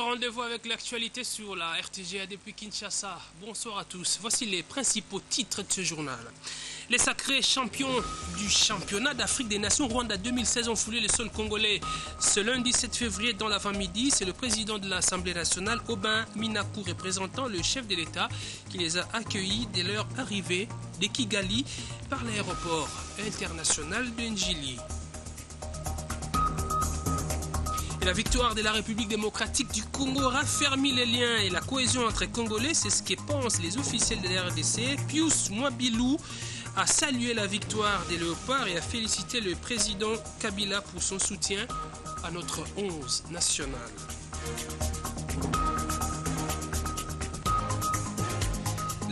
Notre rendez-vous avec l'actualité sur la RTGA depuis Kinshasa. Bonsoir à tous. Voici les principaux titres de ce journal. Les sacrés champions du championnat d'Afrique des Nations Rwanda 2016 ont foulé le sol congolais. Ce lundi 7 février dans l'avant-midi, c'est le président de l'Assemblée nationale, Aubin Minakou, représentant le chef de l'État, qui les a accueillis dès leur arrivée de Kigali par l'aéroport international de Njili. Et la victoire de la République démocratique du Congo raffermit les liens et la cohésion entre Congolais, c'est ce que pensent les officiels de la RDC. Pius Mwabilou a salué la victoire des Léopards et a félicité le président Kabila pour son soutien à notre 11 national.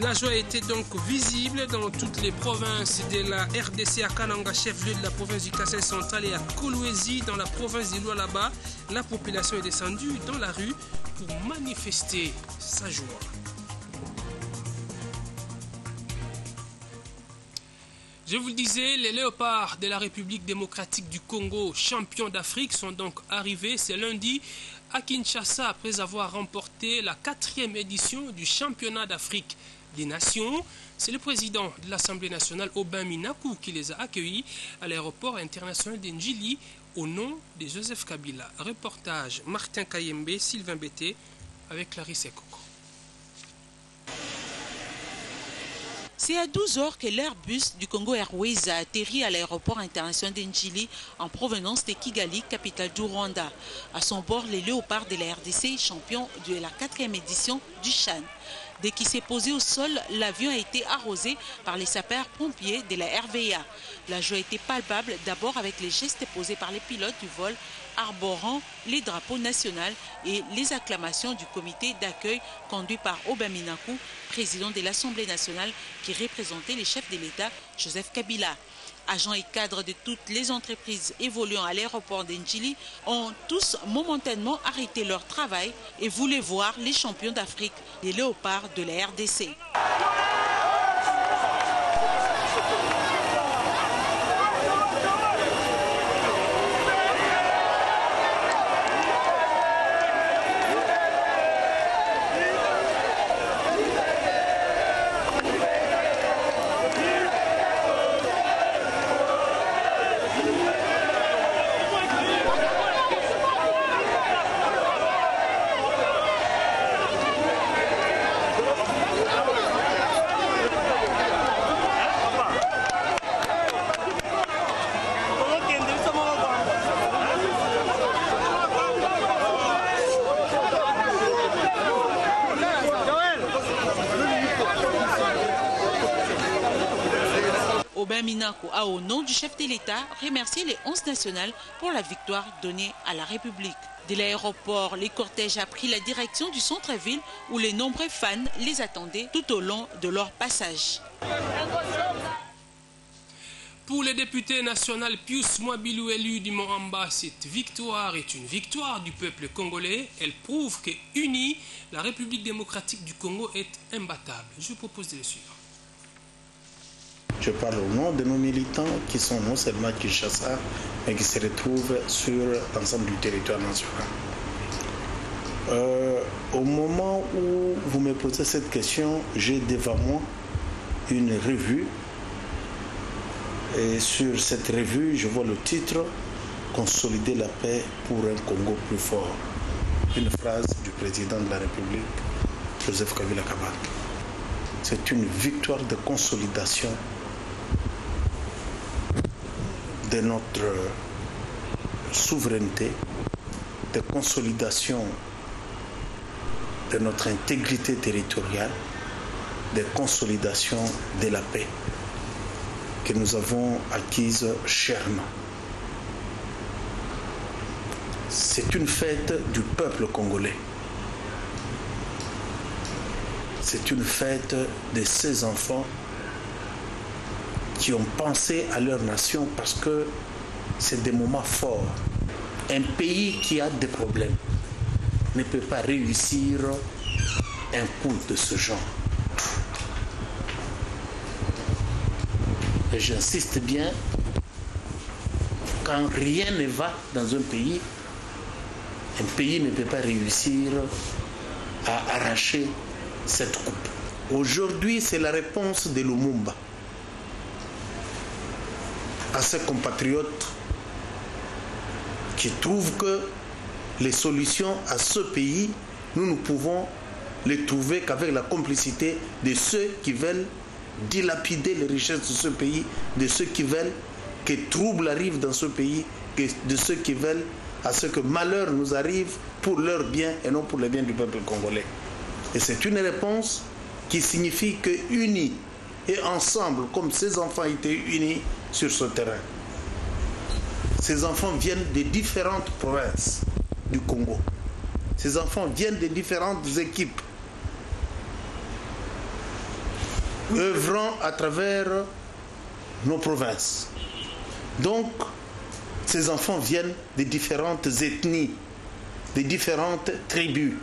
La joie était donc visible dans toutes les provinces de la RDC, à Kananga, chef-lieu de la province du Kassai central, et à Kolwezi, dans la province de Lualaba. La population est descendue dans la rue pour manifester sa joie. Je vous le disais, les Léopards de la République démocratique du Congo, champions d'Afrique, sont donc arrivés ce lundi à Kinshasa après avoir remporté la 4e édition du championnat d'Afrique des Nations. C'est le président de l'Assemblée nationale, Aubin Minakou, qui les a accueillis à l'aéroport international de Njili au nom de Joseph Kabila. Reportage Martin Kayembe, Sylvain Bété avec Clarisse Ekoko. C'est à 12h que l'Airbus du Congo Airways a atterri à l'aéroport international d'Njili en provenance de Kigali, capitale du Rwanda. À son bord, les Léopards de la RDC, champions de la 4e édition du CHAN. Dès qu'il s'est posé au sol, l'avion a été arrosé par les sapeurs-pompiers de la RVA. La joie était palpable, d'abord avec les gestes posés par les pilotes du vol, arborant les drapeaux nationaux et les acclamations du comité d'accueil conduit par Aubin Minakou, président de l'Assemblée nationale qui représentait les chefs de l'État, Joseph Kabila. Agents et cadres de toutes les entreprises évoluant à l'aéroport d'Njili ont tous momentanément arrêté leur travail et voulaient voir les champions d'Afrique, les Léopards de la RDC. Aubin Minakou a, au nom du chef de l'État, remercié les 11 nationales pour la victoire donnée à la République. De l'aéroport, les cortèges a pris la direction du centre-ville où les nombreux fans les attendaient tout au long de leur passage. Pour le député national Pius Mwabilou, élu du Mont-Amba, cette victoire est une victoire du peuple congolais. Elle prouve que, unie, la République démocratique du Congo est imbattable. Je vous propose de le suivre. Je parle au nom de nos militants qui sont non seulement à Kinshasa, mais qui se retrouvent sur l'ensemble du territoire national. Au moment où vous me posez cette question, j'ai devant moi une revue. Et sur cette revue, je vois le titre « Consolider la paix pour un Congo plus fort ». Une phrase du président de la République, Joseph Kabila Kabange. C'est une victoire de consolidation de notre souveraineté, de consolidation de notre intégrité territoriale, de consolidation de la paix que nous avons acquise chèrement. C'est une fête du peuple congolais. C'est une fête de ces enfants qui ont pensé à leur nation parce que c'est des moments forts. Un pays qui a des problèmes ne peut pas réussir un coup de ce genre. Et j'insiste bien, quand rien ne va dans un pays, un pays ne peut pas réussir à arracher cette coupe. Aujourd'hui, c'est la réponse de Lumumba à ses compatriotes qui trouvent que les solutions à ce pays, nous ne pouvons les trouver qu'avec la complicité de ceux qui veulent dilapider les richesses de ce pays, de ceux qui veulent que trouble arrive dans ce pays, de ceux qui veulent à ce que malheur nous arrive pour leur bien et non pour le bien du peuple congolais. Et c'est une réponse qui signifie que unis et ensemble, comme ces enfants étaient unis sur ce terrain. Ces enfants viennent de différentes provinces du Congo. Ces enfants viennent de différentes équipes, œuvrant à travers nos provinces. Donc, ces enfants viennent de différentes ethnies, de différentes tribus.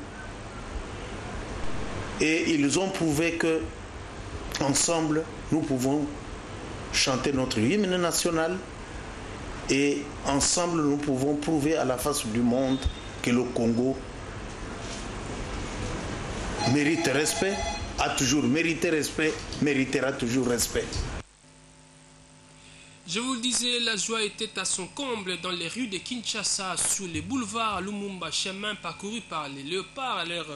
Et ils ont prouvé que, ensemble, nous pouvons chanter notre hymne national et ensemble, nous pouvons prouver à la face du monde que le Congo mérite respect, a toujours mérité respect, méritera toujours respect. Je vous le disais, la joie était à son comble dans les rues de Kinshasa, sur les boulevards Lumumba, chemin parcouru par les léopards à leur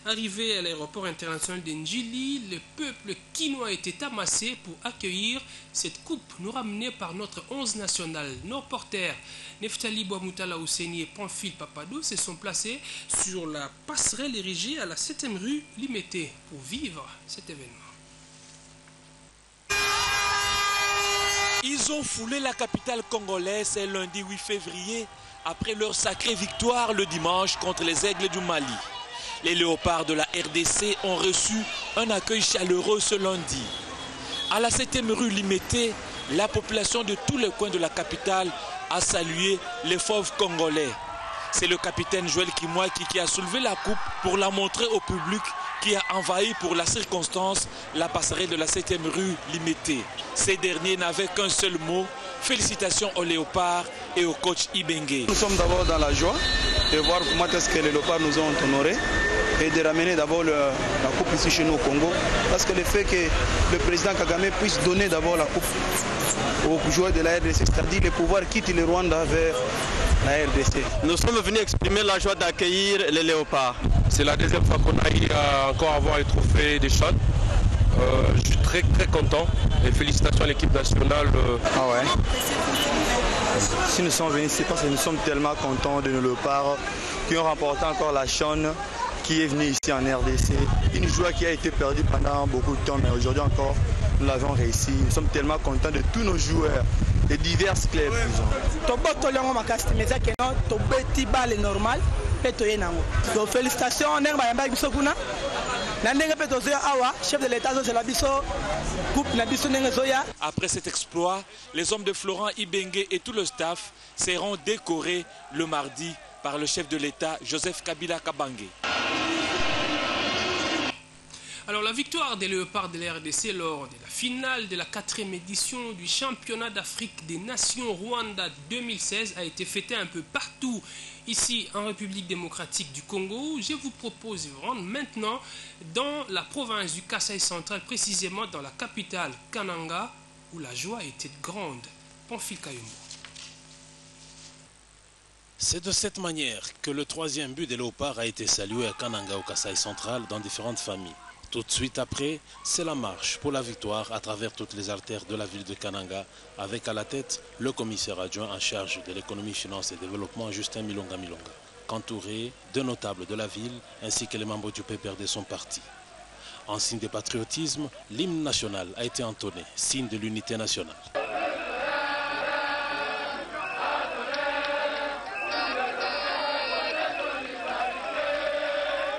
arrivée à l'aéroport international d'Ndjili. Le peuple quinois était amassé pour accueillir cette coupe nous ramenée par notre 11 national. Nos porteurs, Neftali Boamutala Ouseni et Pamphile Papadou, se sont placés sur la passerelle érigée à la 7e rue Limité pour vivre cet événement. Ils ont foulé la capitale congolaise ce lundi 8 février après leur sacrée victoire le dimanche contre les Aigles du Mali. Les léopards de la RDC ont reçu un accueil chaleureux ce lundi. À la 7e rue Limité, la population de tous les coins de la capitale a salué les fauves congolais. C'est le capitaine Joël Kimwaki qui a soulevé la coupe pour la montrer au public qui a envahi pour la circonstance la passerelle de la 7e rue Limité. Ces derniers n'avaient qu'un seul mot, félicitations aux léopards et au coach Ibenge. Nous sommes d'abord dans la joie de voir comment est-ce que les léopards nous ont honorés et de ramener d'abord la coupe ici chez nous au Congo. Parce que le fait que le président Kagame puisse donner d'abord la coupe aux joueurs de la RDC, c'est-à-dire le pouvoir quitte le Rwanda vers la RDC. Nous sommes venus exprimer la joie d'accueillir les léopards. C'est la deuxième fois qu'on a eu encore avoir un trophée des Chats. Je suis très content et félicitations à l'équipe nationale. Ah ouais. Si nous sommes venus, c'est parce que nous sommes tellement contents de nos léopards qui ont remporté encore la chaîne qui est venue ici en RDC. Une joie qui a été perdue pendant beaucoup de temps, mais aujourd'hui encore, nous l'avons réussi. Nous sommes tellement contents de tous nos joueurs, de divers clubs. Félicitations, chef de l'État. Après cet exploit, les hommes de Florent Ibenge et tout le staff seront décorés le mardi par le chef de l'État, Joseph Kabila Kabange. Alors la victoire des léopards de la RDC lors de la finale de la 4e édition du championnat d'Afrique des Nations Rwanda 2016 a été fêtée un peu partout ici en République démocratique du Congo. Je vous propose de vous rendre maintenant dans la province du Kasaï central, précisément dans la capitale Kananga, où la joie était grande. Pamphile Kayumbo. C'est de cette manière que le 3e but des léopards a été salué à Kananga au Kasaï central dans différentes familles. Tout de suite après, c'est la marche pour la victoire à travers toutes les artères de la ville de Kananga, avec à la tête le commissaire adjoint en charge de l'économie, finance et développement, Justin Milonga Milonga, qu'entouré de notables de la ville ainsi que les membres du PPR de son parti. En signe de patriotisme, l'hymne national a été entonné, signe de l'unité nationale.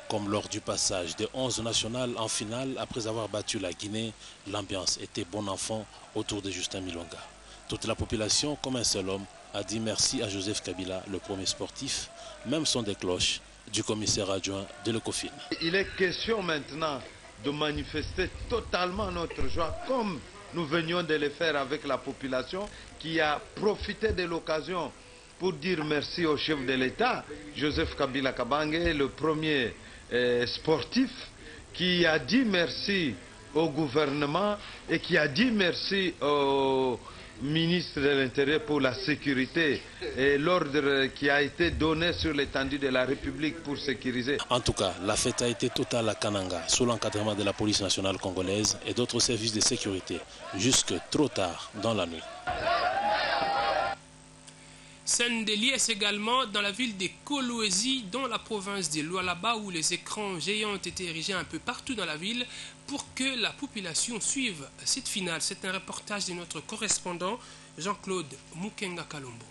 Comme lors du passage des 11 nationales en finale, après avoir battu la Guinée, l'ambiance était bon enfant autour de Justin Milonga. Toute la population, comme un seul homme, a dit merci à Joseph Kabila, le premier sportif, même son des cloches du commissaire adjoint de l'ECOFIN. Il est question maintenant de manifester totalement notre joie, comme nous venions de le faire avec la population qui a profité de l'occasion pour dire merci au chef de l'État, Joseph Kabila Kabange, le premier sportif qui a dit merci au gouvernement et qui a dit merci au ministre de l'Intérieur pour la sécurité et l'ordre qui a été donné sur l'étendue de la République pour sécuriser. En tout cas, la fête a été totale à Kananga, sous l'encadrement de la police nationale congolaise et d'autres services de sécurité, jusque trop tard dans la nuit. Scène des liesses également dans la ville de Kolwezi, dans la province de Lualaba, où les écrans géants ont été érigés un peu partout dans la ville pour que la population suive cette finale. C'est un reportage de notre correspondant Jean-Claude Mukenga Kalombo.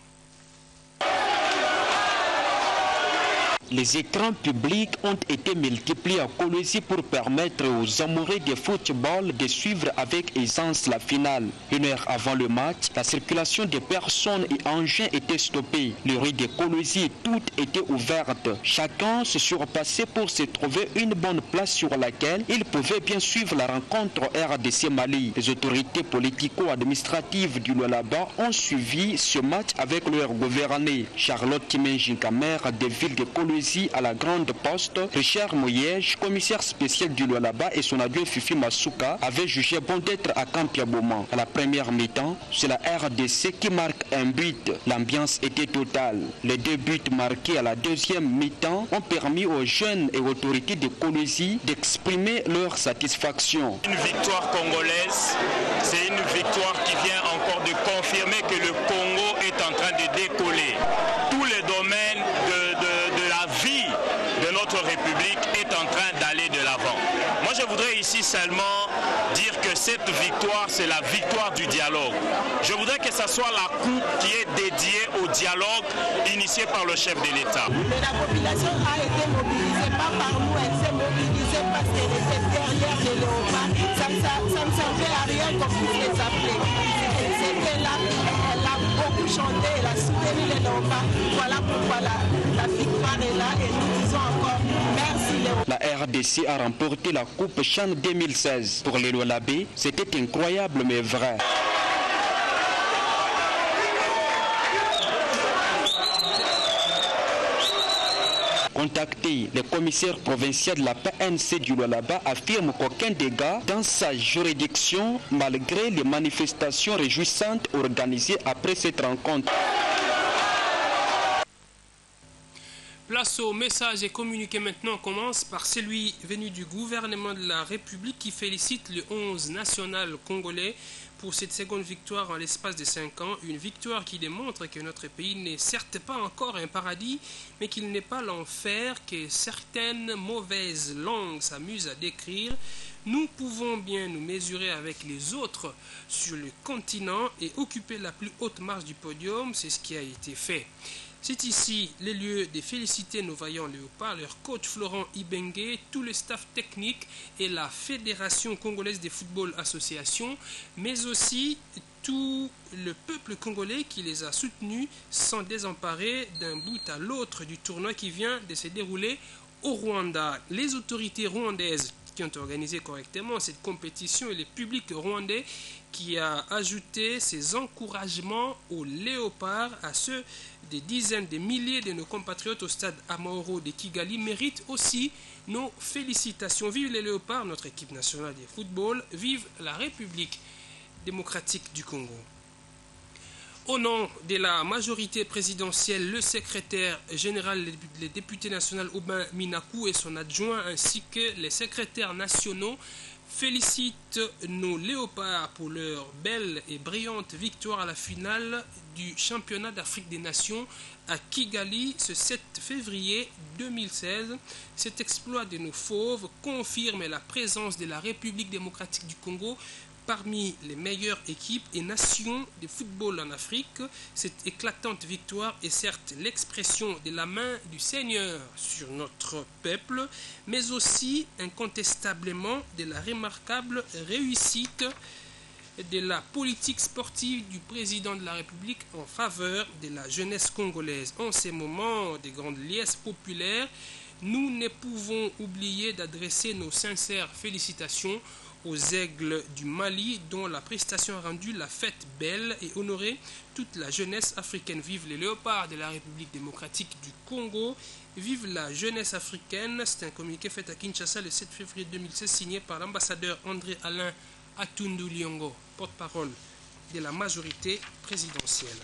Les écrans publics ont été multipliés à Kolwezi pour permettre aux amoureux de football de suivre avec aisance la finale. Une heure avant le match, la circulation des personnes et engins était stoppée. Les rues de Kolwezi, toutes étaient ouvertes. Chacun se surpassait pour se trouver une bonne place sur laquelle il pouvait bien suivre la rencontre RDC Mali. Les autorités politico-administratives du Lualaba ont suivi ce match avec leur gouverné. Charlotte Timenjinkamer des villes de Kolwezi à la Grande Poste, Richard Moyège, commissaire spécial du Lualaba, et son adjoint Fifi Masuka avaient jugé bon d'être à Kampiaboma. À la première mi-temps, c'est la RDC qui marque un but. L'ambiance était totale. Les deux buts marqués à la deuxième mi-temps ont permis aux jeunes et autorités de Kolwezi d'exprimer leur satisfaction. Une victoire congolaise, c'est une victoire qui vient encore de confirmer que le Congo est en train de décoller. Tous les domaines de la vie de notre République est en train d'aller de l'avant. Moi, je voudrais ici seulement dire que cette victoire, c'est la victoire du dialogue. Je voudrais que ce soit la coupe qui est dédiée au dialogue initié par le chef de l'État. La population a été mobilisée, pas par nous, elle s'est mobilisée parce qu'elle était derrière les léopards. Ça ne servait à rien qu'on puisse les appeler. C'était là, elle a beaucoup chanté, elle a soutenu les léopards. Voilà pourquoi la victoire est là et nous disons encore merci léopards. La RDC a remporté la Coupe Chan 2016. Pour les Lualabais, c'était incroyable mais vrai. Contacté, le commissaire provincial de la PNC du Lualaba affirme qu'aucun dégât dans sa juridiction malgré les manifestations réjouissantes organisées après cette rencontre. Place au message et communiqué maintenant. Commence par celui venu du gouvernement de la République qui félicite le 11 national congolais pour cette seconde victoire en l'espace de 5 ans. Une victoire qui démontre que notre pays n'est certes pas encore un paradis, mais qu'il n'est pas l'enfer que certaines mauvaises langues s'amusent à décrire. Nous pouvons bien nous mesurer avec les autres sur le continent et occuper la plus haute marche du podium. C'est ce qui a été fait. C'est ici les lieux de féliciter nos vaillants léopards, leur coach Florent Ibengue, tout le staff technique et la Fédération congolaise de football association, mais aussi tout le peuple congolais qui les a soutenus sans désemparer d'un bout à l'autre du tournoi qui vient de se dérouler au Rwanda. Les autorités rwandaises qui ont organisé correctement cette compétition et le public rwandais qui a ajouté ses encouragements aux léopards à ceux des dizaines de milliers de nos compatriotes au stade Amahoro de Kigali méritent aussi nos félicitations. Vive les léopards, notre équipe nationale de football, vive la République démocratique du Congo. Au nom de la majorité présidentielle, le secrétaire général des députés nationaux Aubin Minakou et son adjoint ainsi que les secrétaires nationaux félicitent nos léopards pour leur belle et brillante victoire à la finale du championnat d'Afrique des Nations à Kigali ce 7 février 2016. Cet exploit de nos fauves confirme la présence de la République démocratique du Congo parmi les meilleures équipes et nations de football en Afrique. Cette éclatante victoire est certes l'expression de la main du Seigneur sur notre peuple, mais aussi incontestablement de la remarquable réussite de la politique sportive du président de la République en faveur de la jeunesse congolaise. En ces moments de grandes liesses populaires, nous ne pouvons oublier d'adresser nos sincères félicitations aux aigles du Mali, dont la prestation a rendu la fête belle et honoré toute la jeunesse africaine. Vive les léopards de la République démocratique du Congo. Vive la jeunesse africaine. C'est un communiqué fait à Kinshasa le 7 février 2016 signé par l'ambassadeur André-Alain Atundu Liongo, porte-parole de la majorité présidentielle.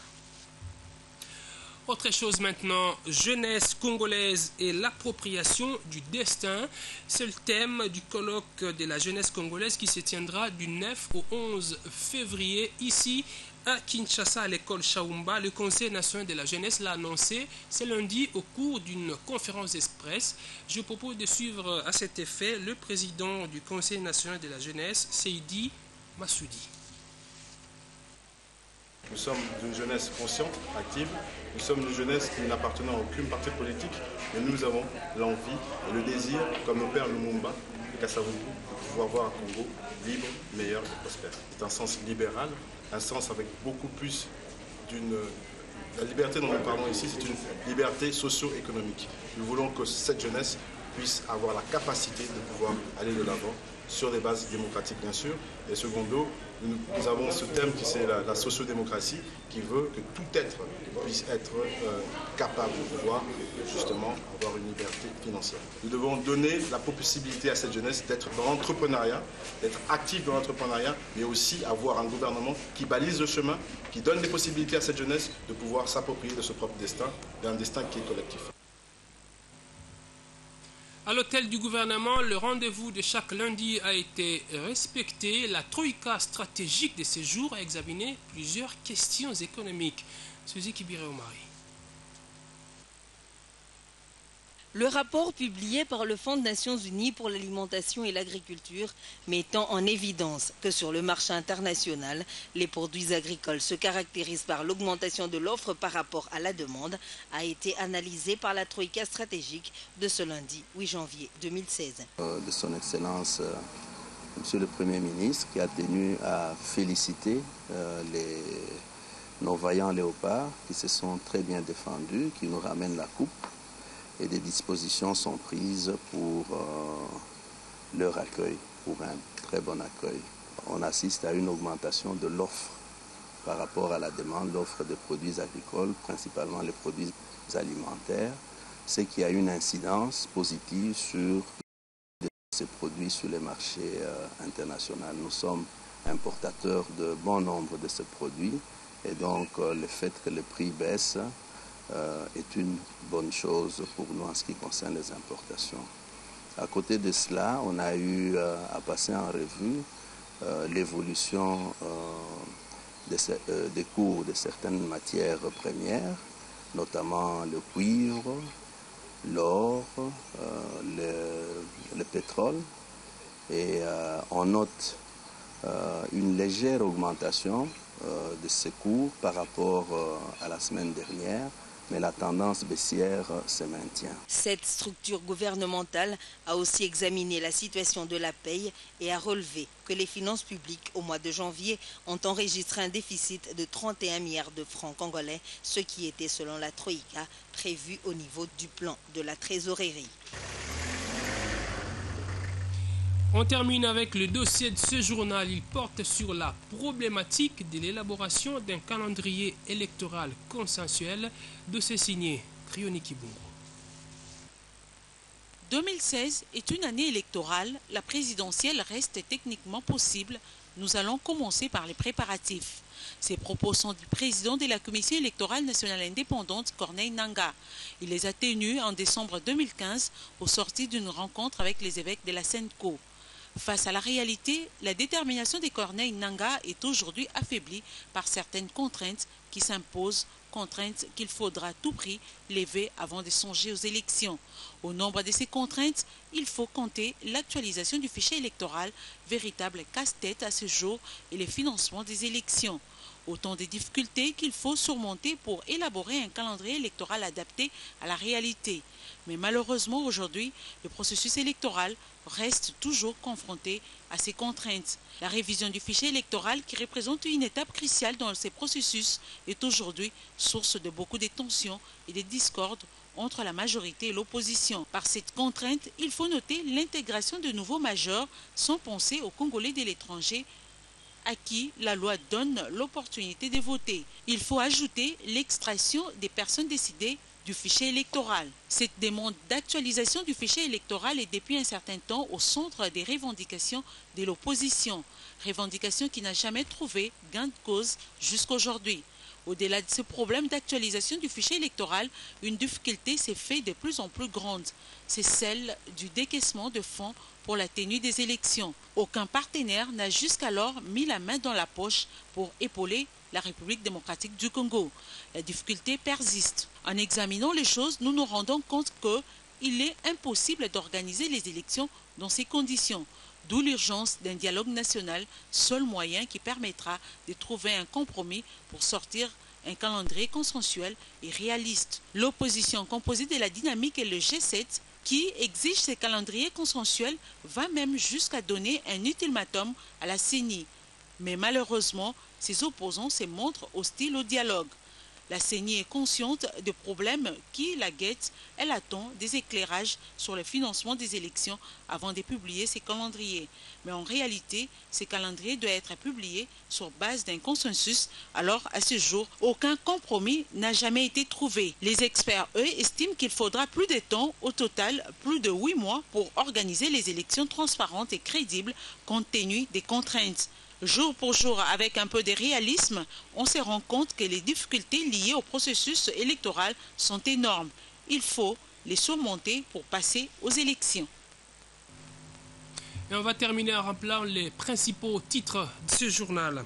Autre chose maintenant, jeunesse congolaise et l'appropriation du destin. C'est le thème du colloque de la jeunesse congolaise qui se tiendra du 9 au 11 février ici à Kinshasa, à l'école Chaumba. Le Conseil national de la jeunesse l'a annoncé ce lundi au cours d'une conférence express. Je propose de suivre à cet effet le président du Conseil national de la jeunesse, Seydi Massoudi. Nous sommes d'une jeunesse consciente, active. Nous sommes une jeunesse qui n'appartenant à aucune parti politique, mais nous avons l'envie et le désir, comme nos pères Lumumba et Kasavubu, de pouvoir voir un Congo libre, meilleur et prospère. C'est un sens libéral, un sens avec beaucoup plus d'une... La liberté dont nous parlons ici, c'est une liberté socio-économique. Nous voulons que cette jeunesse puisse avoir la capacité de pouvoir aller de l'avant sur des bases démocratiques, bien sûr. Et secondo, nous avons ce thème qui c'est la sociodémocratie, qui veut que tout être puisse être capable de pouvoir justement avoir une liberté financière. Nous devons donner la possibilité à cette jeunesse d'être dans l'entrepreneuriat, d'être active dans l'entrepreneuriat, mais aussi avoir un gouvernement qui balise le chemin, qui donne des possibilités à cette jeunesse de pouvoir s'approprier de ce propre destin, d'un destin qui est collectif. À l'hôtel du gouvernement, le rendez-vous de chaque lundi a été respecté. La troïka stratégique de ces jours a examiné plusieurs questions économiques. Suzy Kibiré-Omari. Le rapport publié par le Fonds des Nations Unies pour l'alimentation et l'agriculture mettant en évidence que sur le marché international, les produits agricoles se caractérisent par l'augmentation de l'offre par rapport à la demande a été analysé par la troïka stratégique de ce lundi 8 janvier 2016. De son Excellence, Monsieur le Premier ministre, qui a tenu à féliciter nos vaillants léopards qui se sont très bien défendus, qui nous ramènent la coupe. Et des dispositions sont prises pour leur accueil, pour un très bon accueil. On assiste à une augmentation de l'offre par rapport à la demande, l'offre de produits agricoles, principalement les produits alimentaires, ce qui a une incidence positive sur ces produits sur les marchés internationaux. Nous sommes importateurs de bon nombre de ces produits et donc le fait que le prix baisse est une bonne chose pour nous en ce qui concerne les importations. À côté de cela, on a eu à passer en revue l'évolution des cours de certaines matières premières, notamment le cuivre, l'or, le pétrole. Et on note une légère augmentation de ces cours par rapport à la semaine dernière, mais la tendance baissière se maintient. Cette structure gouvernementale a aussi examiné la situation de la paye et a relevé que les finances publiques au mois de janvier ont enregistré un déficit de 31 milliards de francs congolais, ce qui était selon la Troïka prévu au niveau du plan de la trésorerie. On termine avec le dossier de ce journal. Il porte sur la problématique de l'élaboration d'un calendrier électoral consensuel. Dossier signé Krioni Kibungo. 2016 est une année électorale. La présidentielle reste techniquement possible. Nous allons commencer par les préparatifs. Ces propos sont du président de la Commission électorale nationale indépendante, Corneille Nangaa. Il les a tenus en décembre 2015 au sortir d'une rencontre avec les évêques de la SENCO. Face à la réalité, la détermination de Corneille Nangaa est aujourd'hui affaiblie par certaines contraintes qui s'imposent, contraintes qu'il faudra à tout prix lever avant de songer aux élections. Au nombre de ces contraintes, il faut compter l'actualisation du fichier électoral, véritable casse-tête à ce jour, et le financement des élections. Autant de difficultés qu'il faut surmonter pour élaborer un calendrier électoral adapté à la réalité. Mais malheureusement, aujourd'hui, le processus électoral reste toujours confronté à ces contraintes. La révision du fichier électoral, qui représente une étape cruciale dans ces processus, est aujourd'hui source de beaucoup de tensions et de discordes entre la majorité et l'opposition. Par cette contrainte, il faut noter l'intégration de nouveaux majeurs sans penser aux Congolais de l'étranger à qui la loi donne l'opportunité de voter. Il faut ajouter l'extraction des personnes décédées du fichier électoral. Cette demande d'actualisation du fichier électoral est depuis un certain temps au centre des revendications de l'opposition. Revendication qui n'a jamais trouvé gain de cause jusqu'aujourd'hui. Au-delà de ce problème d'actualisation du fichier électoral, une difficulté s'est faite de plus en plus grande. C'est celle du décaissement de fonds pour la tenue des élections. Aucun partenaire n'a jusqu'alors mis la main dans la poche pour épauler la République démocratique du Congo. La difficulté persiste. En examinant les choses, nous nous rendons compte qu'il est impossible d'organiser les élections dans ces conditions. D'où l'urgence d'un dialogue national, seul moyen qui permettra de trouver un compromis pour sortir un calendrier consensuel et réaliste. L'opposition composée de la Dynamique et le G7 qui exige ce calendrier consensuel va même jusqu'à donner un ultimatum à la CENI. Mais malheureusement, ses opposants se montrent hostiles au dialogue. La CENI est consciente des problèmes qui la guettent. Elle attend des éclairages sur le financement des élections avant de publier ses calendriers. Mais en réalité, ces calendriers doivent être publiés sur base d'un consensus. Alors, à ce jour, aucun compromis n'a jamais été trouvé. Les experts, eux, estiment qu'il faudra plus de temps, au total plus de 8 mois, pour organiser les élections transparentes et crédibles compte tenu des contraintes. Jour pour jour, avec un peu de réalisme, on se rend compte que les difficultés liées au processus électoral sont énormes. Il faut les surmonter pour passer aux élections. Et on va terminer en rappelant les principaux titres de ce journal.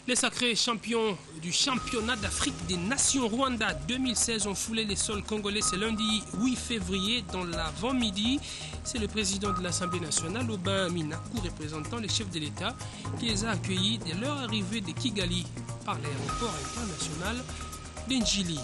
Les sacrés champions du championnat d'Afrique des Nations Rwanda 2016 ont foulé les sols congolais ce lundi 8 février dans l'avant-midi. C'est le président de l'Assemblée nationale, Aubin Minaku, représentant les chefs de l'État, qui les a accueillis dès leur arrivée de Kigali par l'aéroport international d'Njili.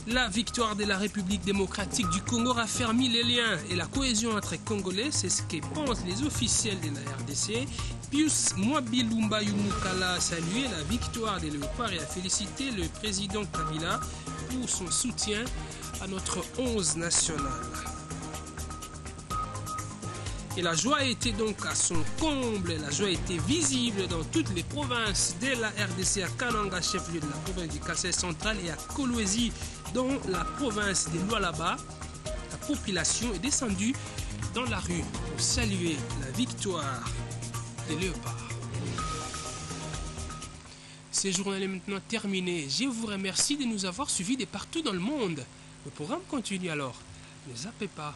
La victoire de la République démocratique du Congo raffermit les liens et la cohésion entre Congolais, c'est ce que pensent les officiels de la RDC. Pius Mwabilumba Yumukala a salué la victoire des Léopards et a félicité le président Kabila pour son soutien à notre 11 national. Et la joie était donc à son comble, la joie était visible dans toutes les provinces de la RDC, à Kananga, chef-lieu de la province du Kasai central, et à Kolwezi, dans la province de Lualaba. La population est descendue dans la rue pour saluer la victoire des Léopards. Ce journal est maintenant terminé. Je vous remercie de nous avoir suivis de partout dans le monde. Le programme continue alors. Ne zappez pas.